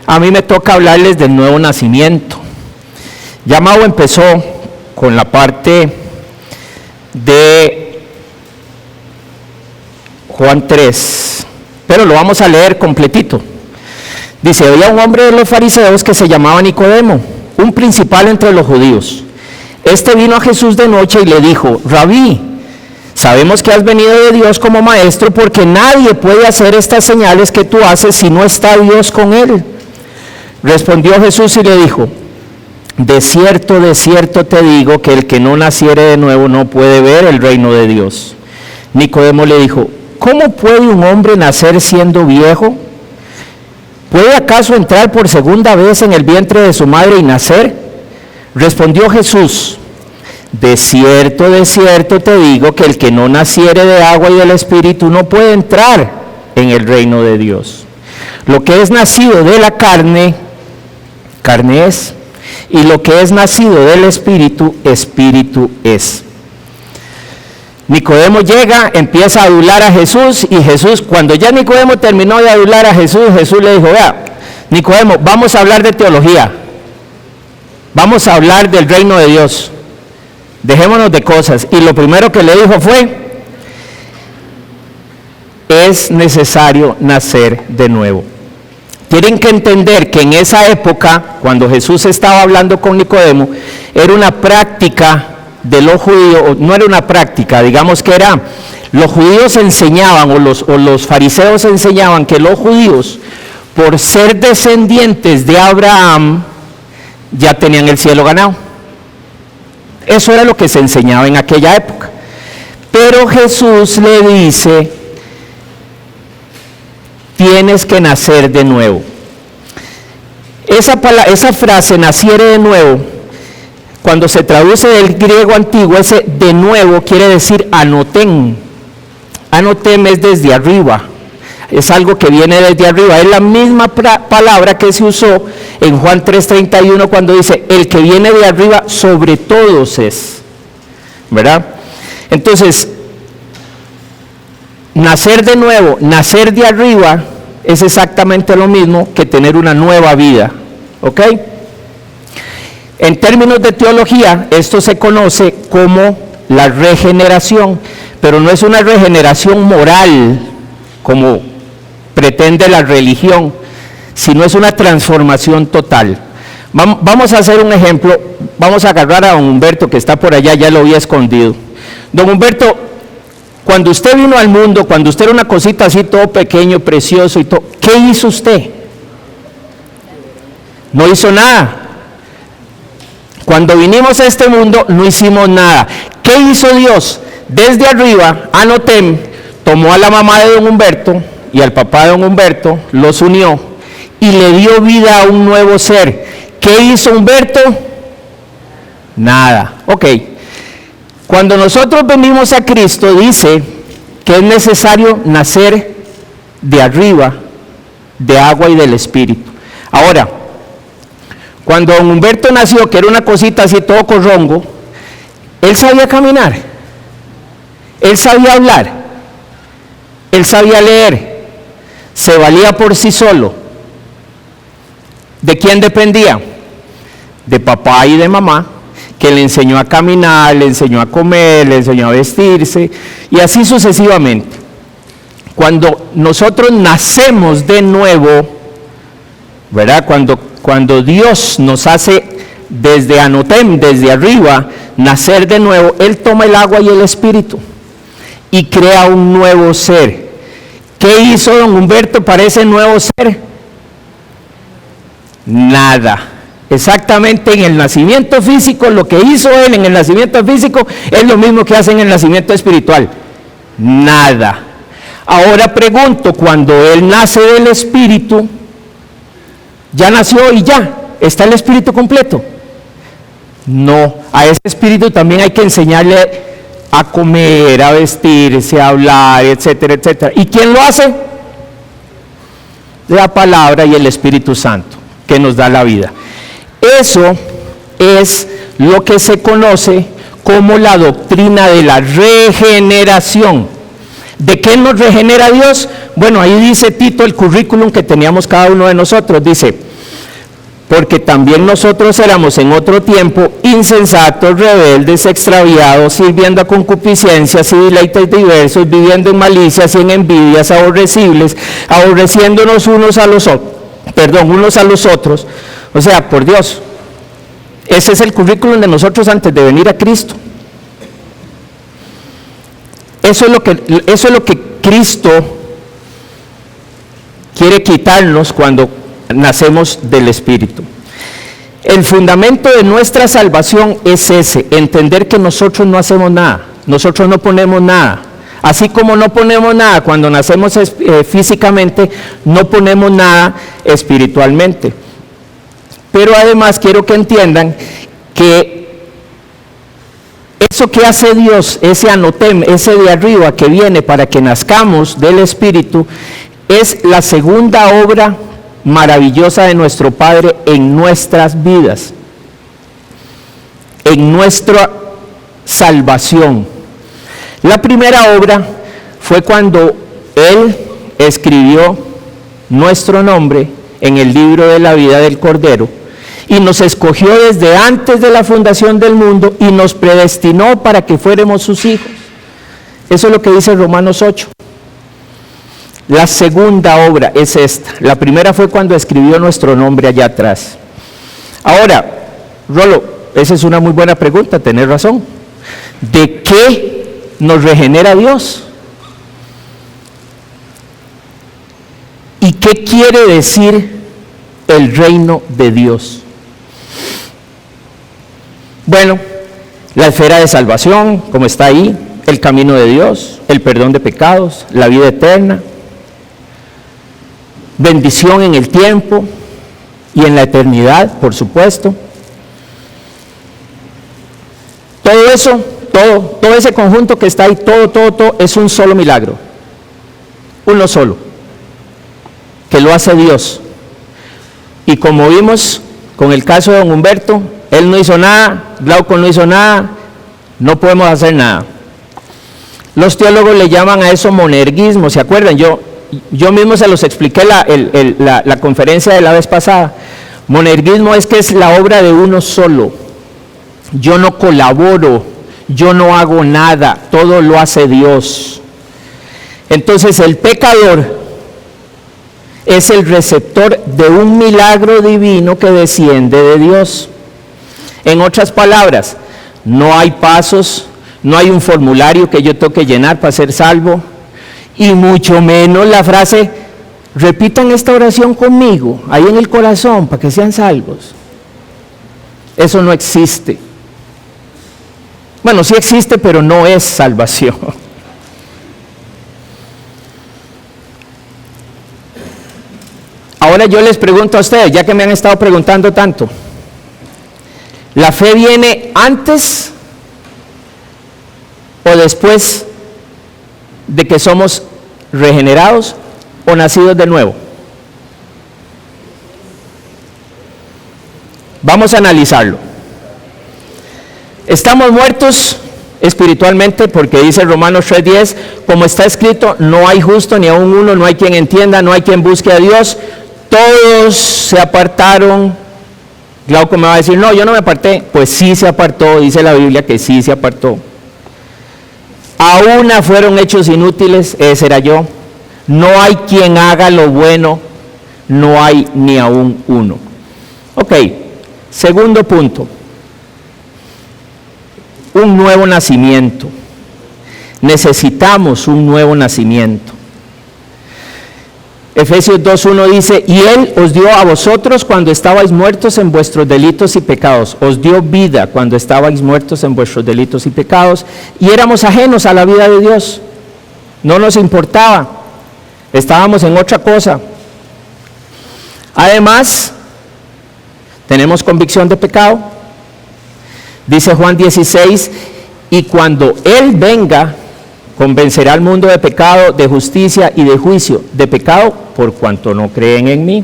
a mí me toca hablarles del nuevo nacimiento. Ya Mau empezó con la parte de Juan 3, pero lo vamos a leer completito. Dice: había un hombre de los fariseos que se llamaba Nicodemo, un principal entre los judíos. Este vino a Jesús de noche y le dijo: Rabí, sabemos que has venido de Dios como maestro, porque nadie puede hacer estas señales que tú haces si no está Dios con él. Respondió Jesús y le dijo: de cierto te digo que el que no naciere de nuevo no puede ver el reino de Dios. Nicodemo le dijo: ¿cómo puede un hombre nacer siendo viejo? ¿Puede acaso entrar por segunda vez en el vientre de su madre y nacer? Respondió Jesús: de cierto te digo que el que no naciere de agua y del Espíritu no puede entrar en el reino de Dios. Lo que es nacido de la carne, carne es, y lo que es nacido del Espíritu, Espíritu es. Nicodemo llega, empieza a adular a Jesús, y Jesús, cuando ya Nicodemo terminó de adular a Jesús, Jesús le dijo: vea, Nicodemo, vamos a hablar de teología, vamos a hablar del reino de Dios, dejémonos de cosas. Y lo primero que le dijo fue: es necesario nacer de nuevo. Tienen que entender que en esa época, cuando Jesús estaba hablando con Nicodemo, era una práctica de los judíos, no era una práctica, digamos que era, los judíos enseñaban, o los fariseos enseñaban que los judíos, por ser descendientes de Abraham, ya tenían el cielo ganado. Eso era lo que se enseñaba en aquella época. Pero Jesús le dice: tienes que nacer de nuevo. Esa frase, naciere de nuevo, cuando se traduce del griego antiguo, ese de nuevo quiere decir anoten. Anoten es desde arriba, es algo que viene desde arriba. Es la misma palabra que se usó en Juan 3:31 cuando dice: el que viene de arriba sobre todos es, ¿verdad? Entonces, nacer de nuevo, nacer de arriba, es exactamente lo mismo que tener una nueva vida, ¿ok? En términos de teología, esto se conoce como la regeneración, pero no es una regeneración moral, como pretende la religión, sino es una transformación total. Vamos a hacer un ejemplo. Vamos a agarrar a don Humberto, que está por allá, ya lo había escondido. Don Humberto, cuando usted vino al mundo, cuando usted era una cosita así, todo pequeño, precioso y todo, ¿qué hizo usted? No hizo nada. Cuando vinimos a este mundo, no hicimos nada. ¿Qué hizo Dios? Desde arriba, Anotem, tomó a la mamá de don Humberto y al papá de don Humberto, los unió y le dio vida a un nuevo ser. ¿Qué hizo Humberto? Nada. Ok. Cuando nosotros venimos a Cristo, dice que es necesario nacer de arriba, de agua y del Espíritu. Ahora, cuando don Humberto nació, que era una cosita así todo corrongo, él sabía caminar, él sabía hablar, él sabía leer, se valía por sí solo. ¿De quién dependía? De papá y de mamá, que le enseñó a caminar, le enseñó a comer, le enseñó a vestirse, y así sucesivamente. Cuando nosotros nacemos de nuevo, ¿verdad? Cuando Dios nos hace desde Anotem, desde arriba, nacer de nuevo, Él toma el agua y el Espíritu y crea un nuevo ser. ¿Qué hizo don Humberto para ese nuevo ser? Nada. Exactamente, en el nacimiento físico, lo que hizo él en el nacimiento físico es lo mismo que hace en el nacimiento espiritual. Nada. Ahora pregunto, cuando él nace del Espíritu, ¿ya nació y ya está el Espíritu completo? No, a ese Espíritu también hay que enseñarle a comer, a vestirse, a hablar, etcétera, etcétera. ¿Y quién lo hace? La palabra y el Espíritu Santo, que nos da la vida. Eso es lo que se conoce como la doctrina de la regeneración. ¿De qué nos regenera Dios? Bueno, ahí dice Tito el currículum que teníamos cada uno de nosotros. Dice: porque también nosotros éramos en otro tiempo insensatos, rebeldes, extraviados, sirviendo a concupiscencias y deleites diversos, viviendo en malicias y en envidias aborrecibles, aborreciéndonos unos a los otros. O sea, por Dios, ese es el currículum de nosotros antes de venir a Cristo. Eso es lo que Cristo quiere quitarnos cuando nacemos del Espíritu. El fundamento de nuestra salvación es ese, entender que nosotros no hacemos nada, nosotros no ponemos nada. Así como no ponemos nada cuando nacemos físicamente, no ponemos nada espiritualmente. Pero además quiero que entiendan que eso que hace Dios, ese anotem, ese de arriba que viene para que nazcamos del Espíritu, es la segunda obra maravillosa de nuestro Padre en nuestras vidas, en nuestra salvación. La primera obra fue cuando Él escribió nuestro nombre en el libro de la vida del Cordero y nos escogió desde antes de la fundación del mundo y nos predestinó para que fuéramos sus hijos. Eso es lo que dice Romanos 8. La segunda obra es esta. La primera fue cuando escribió nuestro nombre allá atrás. Ahora, Rolo, esa es una muy buena pregunta, tenés razón. ¿De qué nos regenera Dios? ¿Y qué quiere decir el reino de Dios? Bueno, la esfera de salvación, como está ahí, el camino de Dios, el perdón de pecados, la vida eterna, bendición en el tiempo y en la eternidad, por supuesto. Todo eso, todo ese conjunto que está ahí, todo es un solo milagro, uno solo, que lo hace Dios. Y como vimos con el caso de don Humberto, él no hizo nada, Glauco no hizo nada, no podemos hacer nada. Los teólogos le llaman a eso monergismo, ¿se acuerdan? Yo mismo se los expliqué la conferencia de la vez pasada. Monergismo es que es la obra de uno solo. Yo no colaboro, yo no hago nada, todo lo hace Dios. Entonces el pecador es el receptor de un milagro divino que desciende de Dios. En otras palabras, no hay pasos, no hay un formulario que yo tengo que llenar para ser salvo, y mucho menos la frase, repitan esta oración conmigo, ahí en el corazón, para que sean salvos. Eso no existe. Bueno, sí existe, pero no es salvación. Ahora yo les pregunto a ustedes, ya que me han estado preguntando tanto, ¿la fe viene antes o después de que somos regenerados o nacidos de nuevo? Vamos a analizarlo. Estamos muertos espiritualmente porque dice Romanos 3:10, como está escrito, no hay justo ni aun uno, no hay quien entienda, no hay quien busque a Dios, todos se apartaron. Glauco me va a decir, no, yo no me aparté. Pues sí se apartó, dice la Biblia que sí se apartó. A una fueron hechos inútiles, ese era yo. No hay quien haga lo bueno, no hay ni aún uno. Ok, segundo punto. Un nuevo nacimiento. Necesitamos un nuevo nacimiento. Efesios 2:1 dice, y Él os dio a vosotros cuando estabais muertos en vuestros delitos y pecados, os dio vida cuando estabais muertos en vuestros delitos y pecados, y éramos ajenos a la vida de Dios, no nos importaba, estábamos en otra cosa. Además, tenemos convicción de pecado, dice Juan 16, y cuando Él venga, convencerá al mundo de pecado, de justicia y de juicio. De pecado por cuanto no creen en mí.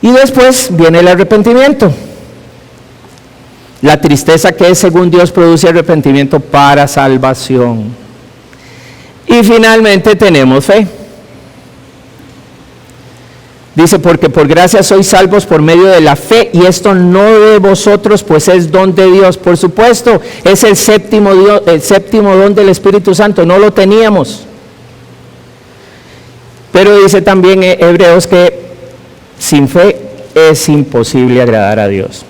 Y después viene el arrepentimiento. La tristeza que es según Dios produce arrepentimiento para salvación. Y finalmente tenemos fe. Dice, porque por gracia sois salvos por medio de la fe, y esto no de vosotros, pues es don de Dios. Por supuesto, es el séptimo don del Espíritu Santo, no lo teníamos. Pero dice también Hebreos que sin fe es imposible agradar a Dios.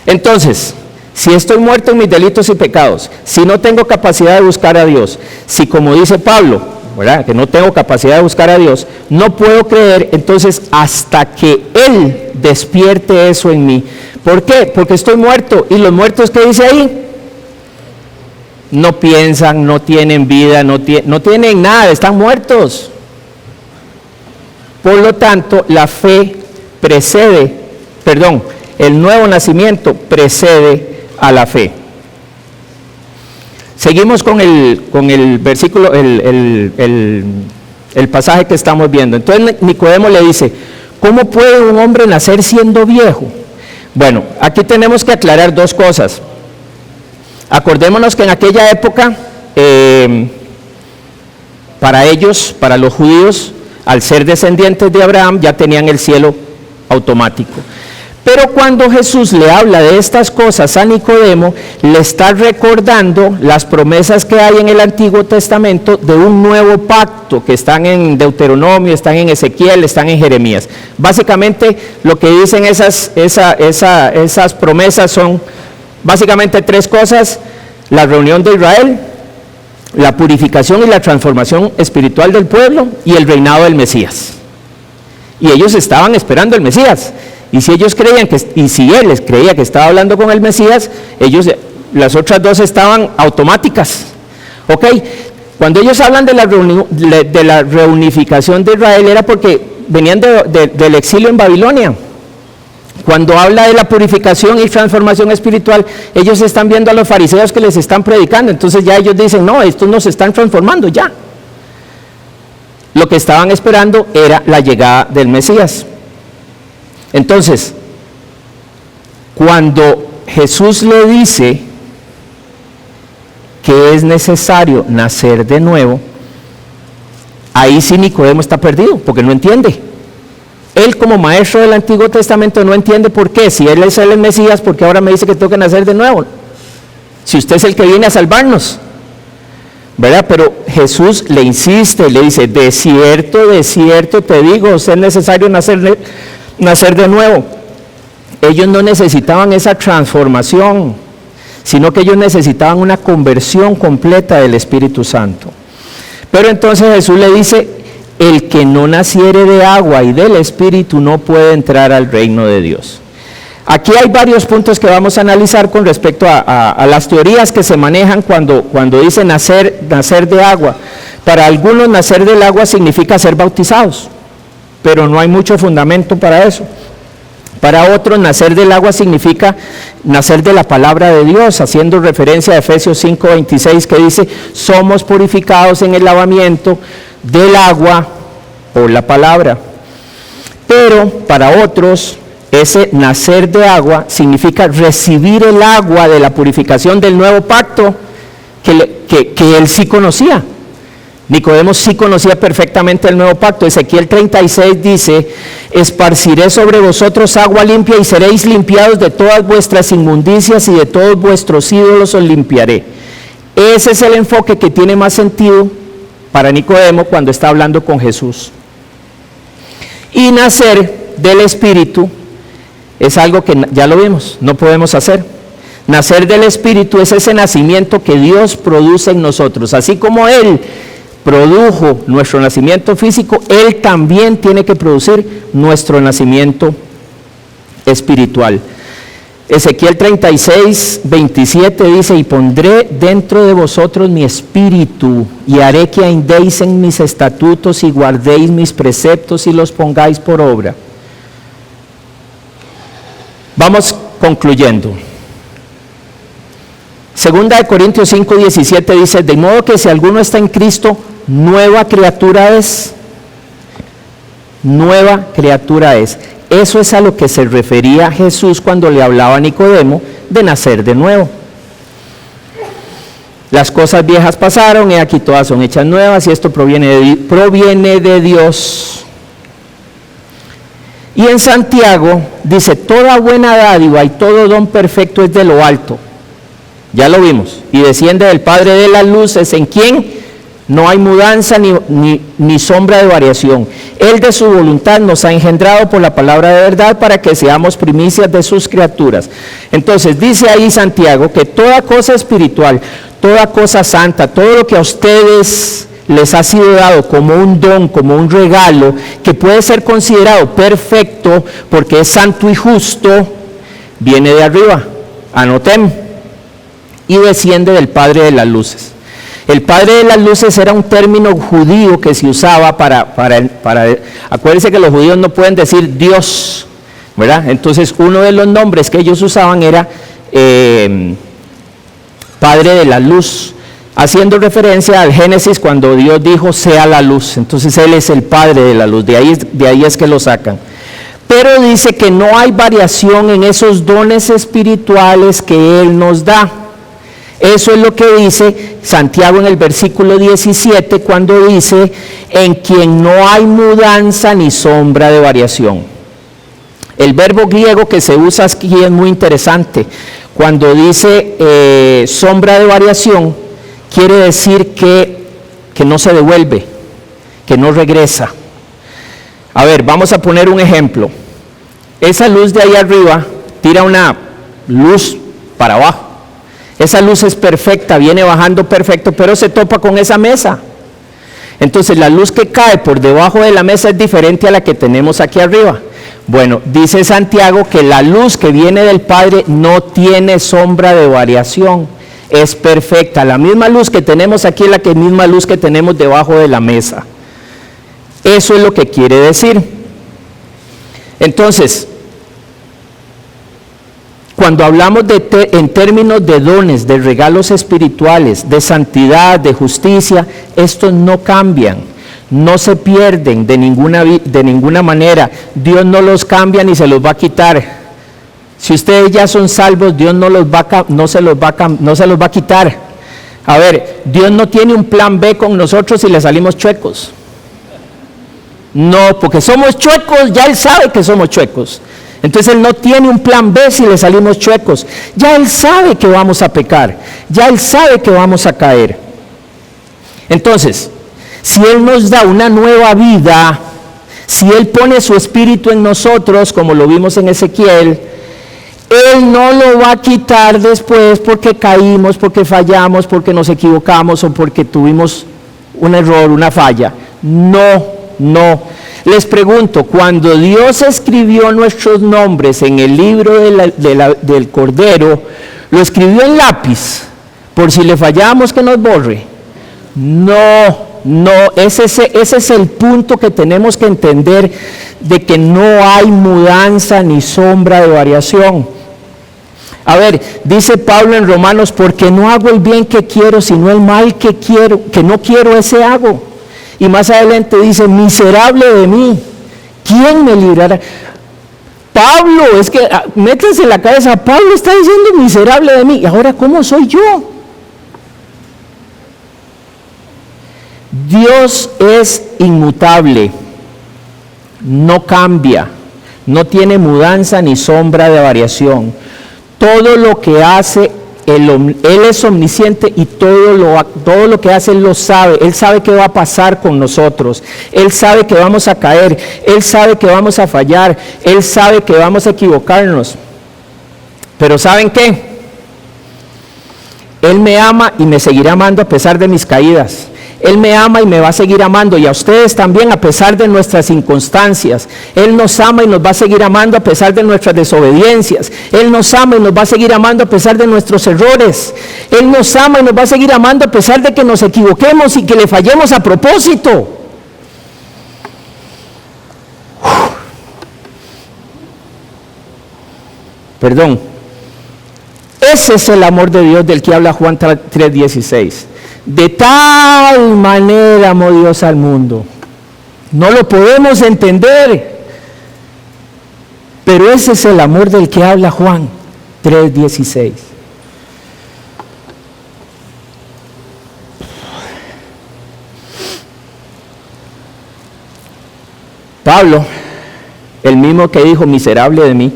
Entonces, si estoy muerto en mis delitos y pecados, si no tengo capacidad de buscar a Dios, si como dice Pablo, ¿verdad?, que no tengo capacidad de buscar a Dios, no puedo creer, entonces hasta que Él despierte eso en mí. ¿Por qué? Porque estoy muerto, y los muertos, ¿qué dice ahí? No piensan, no tienen vida, no tienen nada, están muertos. Por lo tanto, el nuevo nacimiento precede a la fe. Seguimos con el versículo, el pasaje que estamos viendo. Entonces Nicodemo le dice, ¿cómo puede un hombre nacer siendo viejo? Bueno, aquí tenemos que aclarar dos cosas. Acordémonos que en aquella época, para ellos, para los judíos, al ser descendientes de Abraham, ya tenían el cielo automático. Pero cuando Jesús le habla de estas cosas a Nicodemo, le está recordando las promesas que hay en el Antiguo Testamento de un nuevo pacto, que están en Deuteronomio, están en Ezequiel, están en Jeremías. Básicamente lo que dicen esas promesas son básicamente tres cosas: la reunión de Israel, la purificación y la transformación espiritual del pueblo y el reinado del Mesías. Y ellos estaban esperando el Mesías. Y si ellos creían si él les creía que estaba hablando con el Mesías, las otras dos estaban automáticas. ¿Ok? Cuando ellos hablan de la reunificación de Israel, era porque venían del exilio en Babilonia. Cuando habla de la purificación y transformación espiritual, ellos están viendo a los fariseos que les están predicando. Entonces ya ellos dicen, no, estos nos están transformando ya. Lo que estaban esperando era la llegada del Mesías. Entonces, cuando Jesús le dice que es necesario nacer de nuevo, ahí sí Nicodemo está perdido, porque no entiende. Él, como maestro del Antiguo Testamento, no entiende por qué. Si él es el Mesías, ¿por qué ahora me dice que tengo que nacer de nuevo? Si usted es el que viene a salvarnos, ¿verdad? Pero Jesús le insiste, le dice, de cierto te digo, es necesario nacer de nuevo. Ellos no necesitaban esa transformación, sino que ellos necesitaban una conversión completa del Espíritu Santo. Pero entonces Jesús le dice, el que no naciere de agua y del Espíritu no puede entrar al reino de Dios. Aquí hay varios puntos que vamos a analizar con respecto a las teorías que se manejan cuando dice nacer de agua. Para algunos, nacer del agua significa ser bautizados, pero no hay mucho fundamento para eso. Para otros, nacer del agua significa nacer de la palabra de Dios, haciendo referencia a Efesios 5:26, que dice, somos purificados en el lavamiento del agua por la palabra. Pero para otros, ese nacer de agua significa recibir el agua de la purificación del nuevo pacto que él sí conocía. Nicodemo sí conocía perfectamente el nuevo pacto. Ezequiel 36 dice, esparciré sobre vosotros agua limpia y seréis limpiados de todas vuestras inmundicias y de todos vuestros ídolos os limpiaré. Ese es el enfoque que tiene más sentido para Nicodemo cuando está hablando con Jesús. Y nacer del Espíritu es algo que ya lo vimos, no podemos hacer. Nacer del Espíritu es ese nacimiento que Dios produce en nosotros. Así como Él produjo nuestro nacimiento físico, Él también tiene que producir nuestro nacimiento espiritual. Ezequiel 36:27 dice, y pondré dentro de vosotros mi espíritu, y haré que andéis en mis estatutos y guardéis mis preceptos y los pongáis por obra. Vamos concluyendo. Segunda de Corintios 5:17 dice, de modo que si alguno está en Cristo, nueva criatura es. Nueva criatura es. Eso es a lo que se refería Jesús cuando le hablaba a Nicodemo de nacer de nuevo. Las cosas viejas pasaron y aquí todas son hechas nuevas, y esto proviene de Dios, Y en Santiago dice, toda buena dádiva y todo don perfecto es de lo alto. Ya lo vimos. Y desciende del Padre de las luces, en quien no hay mudanza ni sombra de variación. Él de su voluntad nos ha engendrado por la palabra de verdad para que seamos primicias de sus criaturas. Entonces dice ahí Santiago que toda cosa espiritual, toda cosa santa, todo lo que a ustedes les ha sido dado como un don, como un regalo, que puede ser considerado perfecto porque es santo y justo, viene de arriba, anoten, y desciende del Padre de las luces. El Padre de las luces era un término judío que se usaba para acuérdense que los judíos no pueden decir Dios, ¿verdad? Entonces uno de los nombres que ellos usaban era Padre de la luz, haciendo referencia al Génesis cuando Dios dijo sea la luz. Entonces Él es el Padre de la luz, de ahí es que lo sacan. Pero dice que no hay variación en esos dones espirituales que Él nos da. Eso es lo que dice Santiago en el versículo 17 cuando dice, en quien no hay mudanza ni sombra de variación. El verbo griego que se usa aquí es muy interesante. Cuando dice sombra de variación, quiere decir que no se devuelve, que no regresa. A ver, vamos a poner un ejemplo. Esa luz de ahí arriba tira una luz para abajo. Esa luz es perfecta, viene bajando perfecto, pero se topa con esa mesa. Entonces la luz que cae por debajo de la mesa es diferente a la que tenemos aquí arriba. Bueno, dice Santiago que la luz que viene del Padre no tiene sombra de variación, es perfecta. La misma luz que tenemos aquí es la misma luz que tenemos debajo de la mesa. Eso es lo que quiere decir. Entonces, cuando hablamos en términos de dones, de regalos espirituales, de santidad, de justicia, estos no cambian, no se pierden de ninguna manera. Dios no los cambia ni se los va a quitar. Si ustedes ya son salvos, Dios no se los va a quitar. A ver, Dios no tiene un plan B con nosotros si le salimos chuecos. No, porque somos chuecos, ya Él sabe que somos chuecos. Entonces Él no tiene un plan B si le salimos chuecos. Ya Él sabe que vamos a pecar, ya Él sabe que vamos a caer. Entonces, si Él nos da una nueva vida, si Él pone su espíritu en nosotros, como lo vimos en Ezequiel, Él no lo va a quitar después porque caímos, porque fallamos, porque nos equivocamos o porque tuvimos un error, una falla. No. Les pregunto, cuando Dios escribió nuestros nombres en el libro del Cordero, ¿lo escribió en lápiz? Por si le fallamos que nos borre. No, ese es el punto que tenemos que entender, de que no hay mudanza ni sombra de variación. A ver, dice Pablo en Romanos, porque no hago el bien que quiero, sino el mal que no quiero, ese hago. Y más adelante dice, miserable de mí, ¿quién me librará? Pablo, es que métanse en la cabeza, Pablo está diciendo miserable de mí, y ahora ¿cómo soy yo? Dios es inmutable, no cambia, no tiene mudanza ni sombra de variación. Todo lo que hace, Él es omnisciente y todo lo que hace Él lo sabe. Él sabe qué va a pasar con nosotros. Él sabe que vamos a caer. Él sabe que vamos a fallar. Él sabe que vamos a equivocarnos. Pero ¿saben qué? Él me ama y me seguirá amando a pesar de mis caídas. Él me ama y me va a seguir amando, y a ustedes también a pesar de nuestras circunstancias. Él nos ama y nos va a seguir amando a pesar de nuestras desobediencias. Él nos ama y nos va a seguir amando a pesar de nuestros errores. Él nos ama y nos va a seguir amando a pesar de que nos equivoquemos y que le fallemos a propósito. Perdón. Ese es el amor de Dios del que habla Juan 3:16. De tal manera amó Dios al mundo. No lo podemos entender, pero ese es el amor del que habla Juan 3:16. Pablo el mismo que dijo, miserable de mí.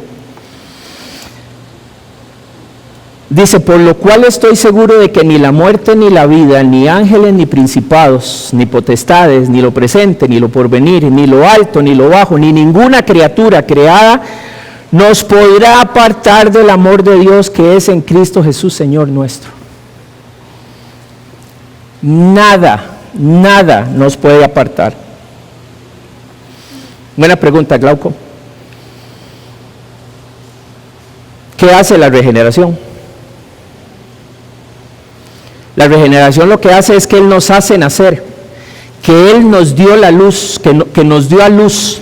Dice, por lo cual estoy seguro de que ni la muerte ni la vida, ni ángeles ni principados, ni potestades, ni lo presente, ni lo porvenir, ni lo alto, ni lo bajo, ni ninguna criatura creada nos podrá apartar del amor de Dios que es en Cristo Jesús, Señor nuestro. Nada nos puede apartar. Buena pregunta, Glauco. ¿Qué hace la regeneración? La regeneración lo que hace es que Él nos hace nacer, que Él nos dio la luz, que nos dio a luz,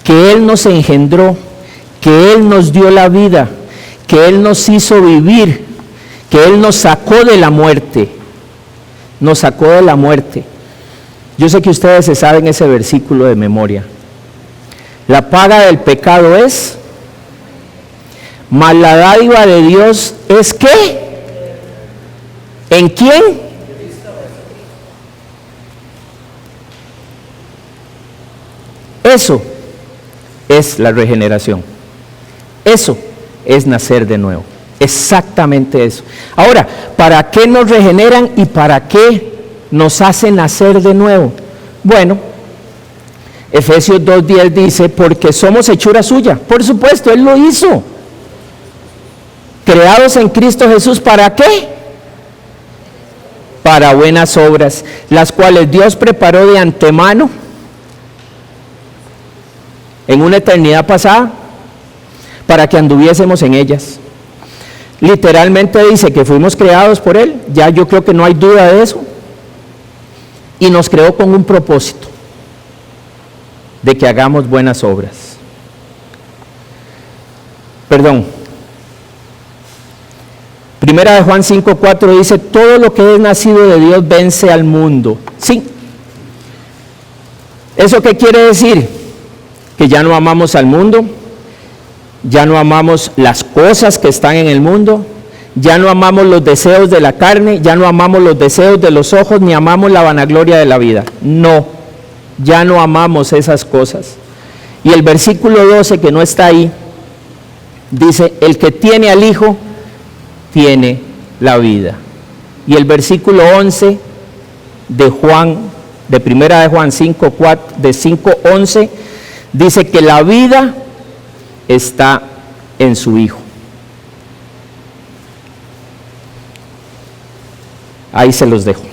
que Él nos engendró, que Él nos dio la vida, que Él nos hizo vivir, que Él nos sacó de la muerte, nos sacó de la muerte. Yo sé que ustedes se saben ese versículo de memoria. La paga del pecado es, mas la dádiva de Dios es ¿qué? ¿En quién? Eso es la regeneración. Eso es nacer de nuevo. Exactamente eso. Ahora, ¿para qué nos regeneran y para qué nos hacen nacer de nuevo? Bueno, Efesios 2:10 dice, porque somos hechura suya. Por supuesto, Él lo hizo. Creados en Cristo Jesús, ¿para qué? Para buenas obras, las cuales Dios preparó de antemano en una eternidad pasada para que anduviésemos en ellas. Literalmente dice que fuimos creados por Él, ya yo creo que no hay duda de eso, y nos creó con un propósito de que hagamos buenas obras. Primera de Juan 5:4 dice, todo lo que es nacido de Dios vence al mundo. Sí. ¿Eso qué quiere decir? Que ya no amamos al mundo, ya no amamos las cosas que están en el mundo, ya no amamos los deseos de la carne, ya no amamos los deseos de los ojos, ni amamos la vanagloria de la vida. No, ya no amamos esas cosas. Y el versículo 12, que no está ahí, dice, el que tiene al Hijo, tiene la vida. Y el versículo 11 de primera de Juan 5:11 dice que la vida está en su Hijo. Ahí se los dejo.